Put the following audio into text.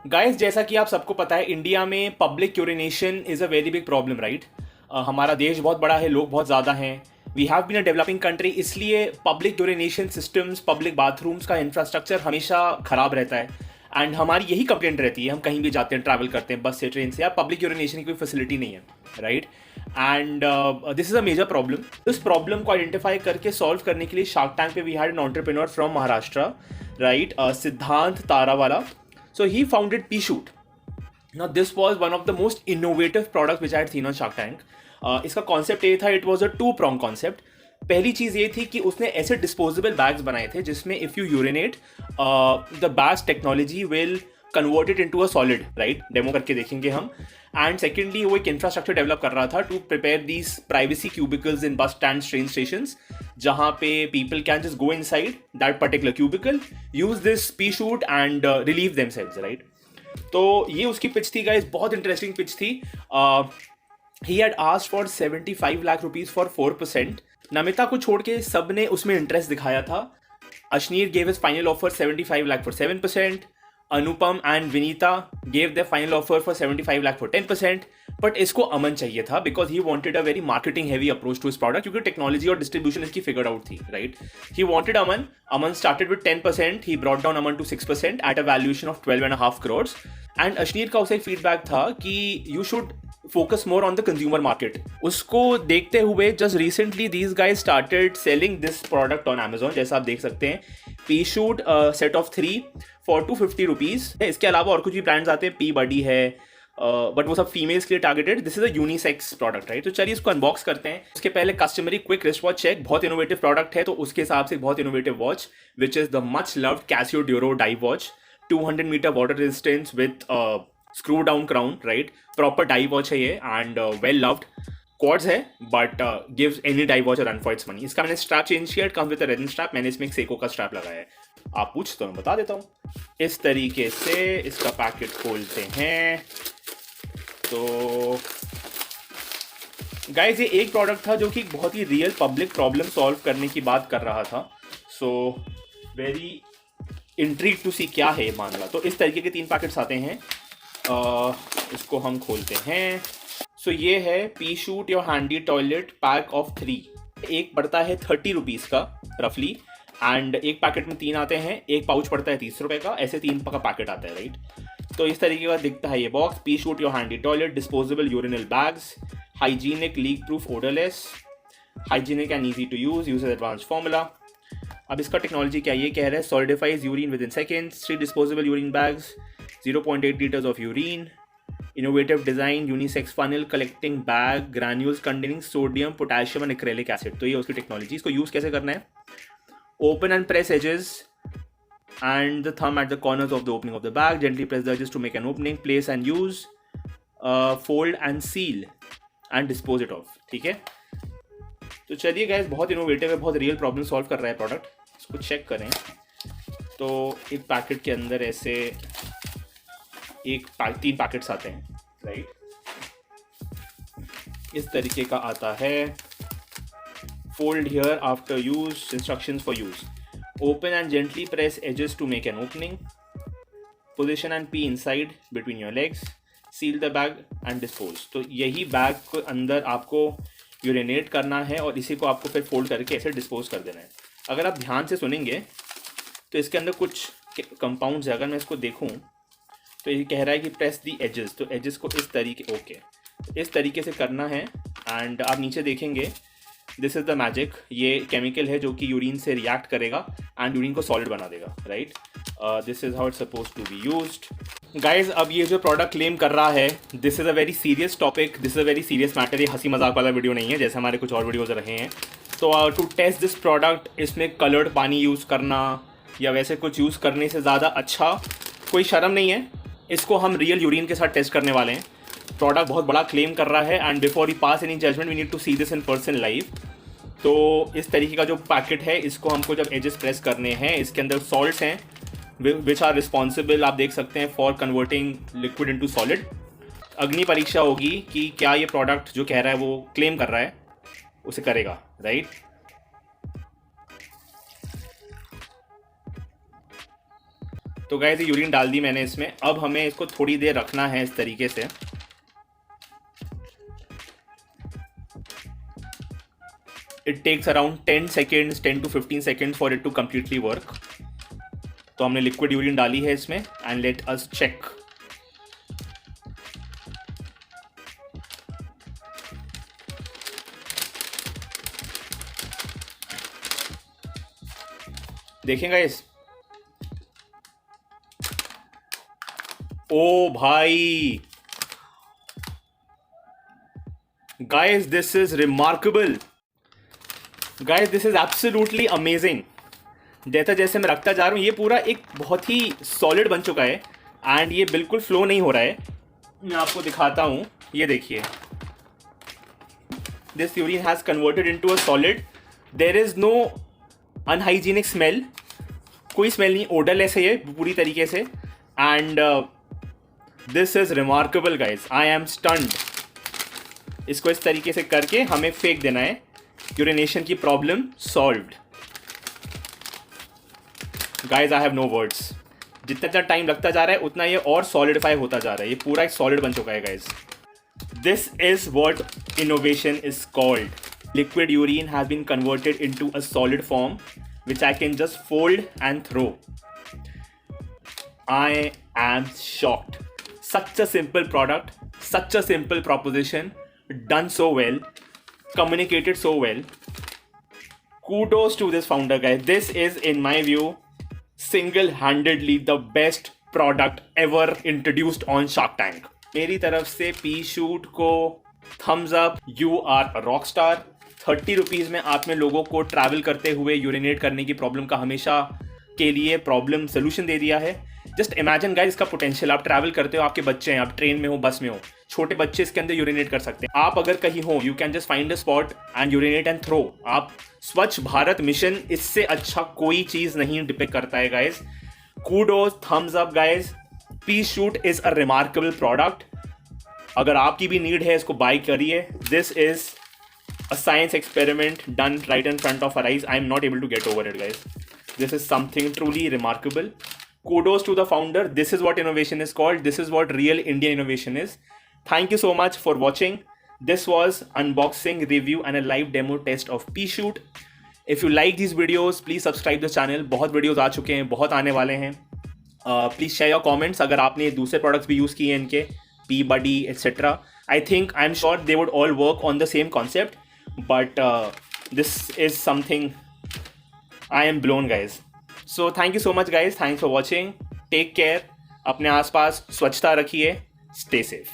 Guys, जैसा कि आप सबको पता है, इंडिया में public urination is a very big problem, right. हमारा देश बहुत बड़ा है, लोग बहुत ज़्यादा हैं। We have been a developing country, इसलिए public urination systems, public bathrooms का इंफ्रास्ट्रक्चर हमेशा ख़राब रहता है। एंड हमारी यही कंप्लेंट रहती है, हम कहीं भी जाते हैं, ट्रैवल करते हैं बस से, ट्रेन से, यार पब्लिक यूरिनेशन की कोई फैसिलिटी नहीं है, right. And this is a major problem. इस प्रॉब्लम को आइडेंटिफाई करके सॉल्व करने के लिए शार्क टैंक पे we had an entrepreneur from Maharashtra, right, Siddhant Tarawala. So he founded Pea Shoot. Now this was one of the most innovative products which I had seen on Shark Tank. इसका concept ये था, it was a two prong concept. पहली चीज़ ये थी कि उसने ऐसे डिस्पोजेबल बैग्स बनाए थे जिसमें if you urinate, the bags technology will convert it into a solid, right. Demo करके देखेंगे हम. एंड सेकेंडली वो एक इंफ्रास्ट्रक्चर डेवलप कर रहा था to prepare these privacy cubicles in bus stand, train station, जहाँ पे people can just go inside that particular cubicle, use this pee shoot and relieve themselves, right. तो ये उसकी पिच थी गाइस, बहुत इंटरेस्टिंग पिच थी. He had asked for 75 lakh rupees for 4%. Namita को छोड़ के सब ने उसमें इंटरेस्ट दिखाया था. Ashneer gave his final offer 75 lakh for 7%. Anupam and Vineeta gave the final offer for 75 lakh for 10%. But इसको अमन चाहिए था because he wanted a very marketing heavy approach to इस प्रोडक्ट, क्योंकि टेक्नोलॉजी और डिस्ट्रीब्यूशन इसकी फिगर आउट थी, right. He wanted Aman. Aman started with 10%. He brought down Aman to 6% at a valuation of 12.5 crores. And Ashneer का उसे फीडबैक था कि you should focus more on the consumer market. उसको देखते हुए just recently these guys started selling this product on Amazon, जैसा आप देख सकते हैं. P shoot set of 3 for 250 rupees. इसके अलावा और कुछ भी ब्रांड्स आते हैं, पी बडी है, बट वो सब फीमेल्स के लिए targeted. This is a unisex product, right. तो चलिए इसको अनबॉक्स करते हैं. उसके पहले customary quick wrist watch check. बहुत इनोवेटिव प्रोडक्ट है, तो उसके हिसाब से बहुत innovative watch, which is the much loved Casio Duro dive watch. 200 metre water resistance with screw down crown, right. Proper dive watch है ये एंड वेल लव्ड. क्वार्ट्ज है but gives any dive watch run for its money. इसका मैंने strap change किया, it comes with a resin strap. मैंने इसमें एक Seiko का स्ट्रैप लगाया है. आप पूछ तो मैं बता देता हूँ. इस तरीके से इसका पैकेट खोलते हैं. तो गाइज ये एक प्रोडक्ट था जो कि बहुत ही रियल पब्लिक प्रॉब्लम सॉल्व करने की बात कर रहा था. सो वेरी इंट्रीग टू सी क्या है ये मामला. तो इस तरीके के 3 पैकेट्स आते हैं. इसको हम खोलते हैं. सो ये है P shoot your handy toilet pack of 3. एक पड़ता है 30 रुपीज़ का रफली, एंड एक पैकेट में 3 आते हैं. एक पाउच पड़ता है 30 रुपये का. ऐसे 3 का पैकेट आता है, राइट. तो इस तरीके का दिखता है ये box. P shoot your handy toilet, disposable urinal bags, hygienic, leak proof, odourless, hygienic and easy to use advance formula. अब इसका टेक्नोलॉजी क्या ये कह रहा है, solidifies urine within seconds, 3 disposable urine bags, 0.8 liters of urine, innovative design, unisex funnel, collecting bag, granules containing sodium, potassium and acrylic acid. तो ये उसकी टेक्नोलॉजी. इसको यूज़ कैसे करना है, open and press edges and the thumb at the corners of the opening of the bag, gently press the edges to make an opening, place and use, fold and seal and dispose it off. ठीक है. तो चलिए guys, बहुत innovative है, बहुत real problem solve कर रहा है प्रोडक्ट. इसको चेक करें. तो एक पैकेट के अंदर ऐसे 3 पैकेट्स आते हैं, राइट. इस तरीके का आता है. Fold here after use, instructions for use. Open and gently press edges to make an opening. Position and pee inside between your legs. Seal the bag and dispose. तो यही बैग के अंदर आपको यूरिनेट करना है और इसी को आपको फिर फोल्ड करके ऐसे डिस्पोज कर देना है. अगर आप ध्यान से सुनेंगे तो इसके अंदर कुछ कंपाउंड्स है. अगर मैं इसको देखूँ तो ये कह रहा है कि प्रेस दी एजेस. तो एजेस को इस तरीके, ओके, इस तरीके से करना है. एंड आप नीचे देखेंगे, दिस इज़ द मैजिक. ये केमिकल है जो कि यूरिन से रिएक्ट करेगा एंड यूरिन को सॉलिड बना देगा, right. This is how it's suppose to be used. Guys, अब ये जो प्रोडक्ट क्लेम कर रहा है, this is a very serious topic, this is a very serious matter. ये हंसी मजाक वाला वीडियो नहीं है जैसे हमारे कुछ और वीडियोज़ रहे हैं. तो टू टेस्ट दिस प्रोडक्ट, इसमें कलर्ड पानी यूज़ करना या वैसे कुछ यूज़ करने से ज़्यादा अच्छा कोई शर्म नहीं है. इसको हम रियल यूरिन के साथ टेस्ट करने वाले हैं. प्रोडक्ट बहुत बड़ा क्लेम कर रहा है and before he pass any judgement we need to see this in person live. तो इस तरीके का जो पैकेट है, इसको हमको जब एजेस प्रेस करने हैं, इसके अंदर सॉल्ट्स हैं विच आर रिस्पॉन्सिबल, आप देख सकते हैं, for converting liquid into solid. अग्नि परीक्षा होगी कि क्या ये प्रोडक्ट जो कह रहा है, वो क्लेम कर रहा है, उसे करेगा, राइट. तो गाइस ये यूरिन डाल दी मैंने इसमें। अब हमें इसको थोड़ी देर रखना है इस तरीके से। It takes around 10 seconds, 10 to 15 seconds for it to completely work. तो हमने लिक्विड यूरिन डाली है इसमें एंड लेट अस चेक। देखें गाइस, ओ भाई guys, this is remarkable guys, this is absolutely amazing. जैसा जैसे मैं रखता जा रहा हूँ ये पूरा एक बहुत ही सॉलिड बन चुका है एंड ये बिल्कुल फ्लो नहीं हो रहा है। मैं आपको दिखाता हूँ, ये देखिए, this urine has converted into a solid. There is no unhygienic smell, कोई स्मेल नहीं, ओडरलेस है ये पूरी तरीके से। And this is remarkable guys, I am stunned. इसको इस तरीके से करके हमें फेंक देना है। यूरिनेशन की problem solved guys, I have no words. जितना जितना टाइम लगता जा रहा है उतना ये और सॉलिडिफाई होता जा रहा है। ये पूरा एक सॉलिड बन चुका है guys. This is what innovation is called. Liquid urine has been converted into a solid form which I can just fold and throw. I am shocked. Such a simple product, such a simple proposition, done so well, communicated so well. Kudos to this founder, guys. This is, in my view, single-handedly the best product ever introduced on Shark Tank. मेरी तरफ से P-Shoot को thumbs up. You are a rock star. 30 rupees में आपने लोगों को travel करते हुए यूरिनेट करने की प्रॉब्लम का हमेशा के लिए प्रॉब्लम सोल्यूशन दे दिया है। जस्ट इमेजिन गाइस इसका पोटेंशियल। आप ट्रैवल करते हो, आपके बच्चे हैं, आप ट्रेन में हो, बस में हो, छोटे बच्चे इसके अंदर यूरिनेट कर सकते हैं। आप अगर कहीं हो, you can just find a spot and urinate and throw. आप स्वच्छ भारत मिशन, इससे अच्छा कोई चीज़ नहीं डिपिक्ट करता है guys. Kudos, thumbs up guys. P-Shoot is a remarkable product. अगर आपकी भी नीड है इसको बाय करिए। This is a science experiment done right in front of our eyes. I am not able to get over it, guys. This is something truly remarkable. Kudos to the founder. This is what innovation is called. This is what real Indian innovation is. Thank you so much for watching. This was unboxing, review and a live demo test of P-Shoot. If you like these videos, please subscribe the channel. बहुत videos आ चुके हैं, बहुत आने वाले हैं. Please share your comments. अगर आपने दूसरे products भी use किए हैं इनके, P-Buddy, etc. I'm sure they would all work on the same concept. But this is something I am blown, guys. So thank you so much, guys. Thanks for watching. Take care. अपने आसपास स्वच्छता रखिए. Stay safe.